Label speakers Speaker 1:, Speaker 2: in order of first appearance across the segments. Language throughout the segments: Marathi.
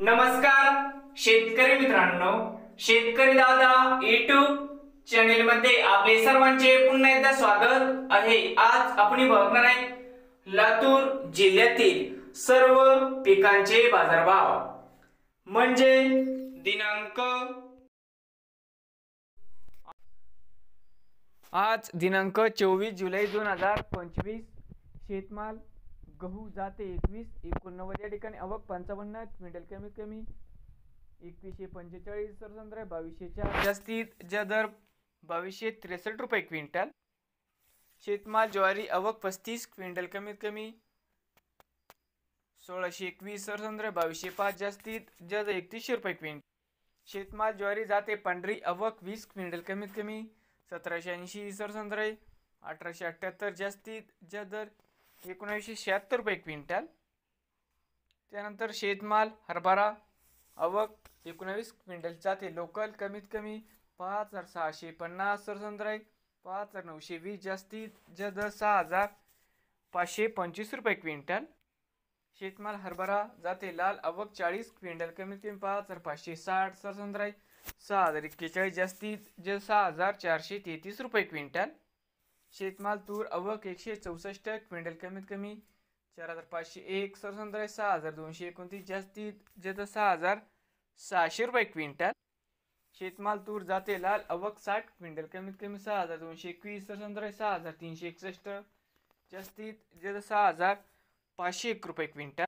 Speaker 1: नमस्कार शेतकरी मित्रांनो, शेतकरी दादा YouTube चॅनेल मध्ये आपले सर्वांचे पुन्हा एकदा स्वागत आहे। आज आपण बघणार आहे लातूर जिल्ह्यातील सर्व पिकांचे बाजारभाव म्हणजे दिनांक 24 जुलै 2025 शेतमाल गहू जाते 2189 या ठिकाणी आवक 55 क्विंटल, कमीत कमी 2145 सरसंद्र 2204 जास्तीत जास्त दर 2263 रुपये क्विंटल। शेतमाल ज्वारी आवक 35 क्विंटल, कमीत कमी 1621 सरसंद्र 2205 जास्तीत जास्त 3100 रुपये क्विंटल। शेतमाल ज्वारी जाते पांढरी आवक 20 क्विंटल, कमीत कमी 1780 सरसंद्र 1878 जास्तीत जास्त दर 1976 रुपये क्विंटल। त्यानंतर शेतमाल हरभरा आवक 19 क्विंटल जाते लोकल, कमीत कमी 5650 सरसंद्र 5920 जास्तीत जास्त दर 6525 रुपये क्विंटल। शेतमाल हरभरा जाते लाल आवक 40 क्विंटल, कमीत कमी 5560 सरसंद्र 6041 जास्तीत जास्त 6433 रुपये क्विंटल। शेतमाल तूर आवक 164 क्विंटल, कमीत कमी 4501 सरसंद्र 6229 जास्तीत जास्त 6600 रुपये क्विंटल। शेतमाल तूर जाते लाल आवक 60 क्विंटल, कमीत कमी 6221 सरसंद्र 6361 जास्तीत जास्त 6501 रुपये क्विंटल।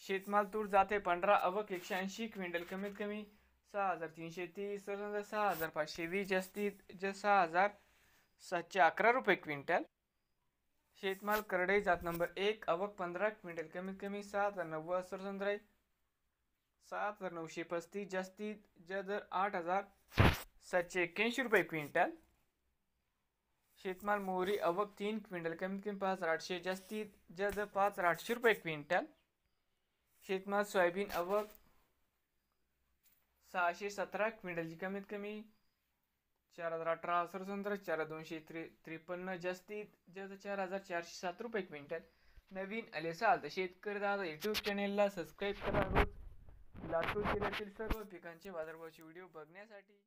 Speaker 1: शेतमाल तूर जाते पांढरा आवक 180 क्विंटल, कमीत कमी 6330 सरसंद्र 6520 जास्तीत जास्त 6711 रुपये क्विंटल। शेतमाल करडई जात नंबर 1 आवक 15 क्विंटल, कमीत कमी 7090 सरसंद्र 7935 जास्तीत जास्त दर 8781 रुपये क्विंटल। शेतमाल मोहरी आवक 3 क्विंटल, कमीत कमी 5800 जास्तीत जास्त 5800 रुपये क्विंटल। शेतमाल सोयाबीन आवक 617 क्विंटलची, कमीत कमी 4018 सरसंद्र 4253 जास्तीत जास्त 4407 रुपये क्विंटल। नवीन आले असाल तर शेतकरी दादा YouTube चॅनेलला सबस्क्राईब करा रोज लातूर जिल्ह्यातील सर्व पिकांचे बाजारभावाचे व्हिडिओ बघण्यासाठी।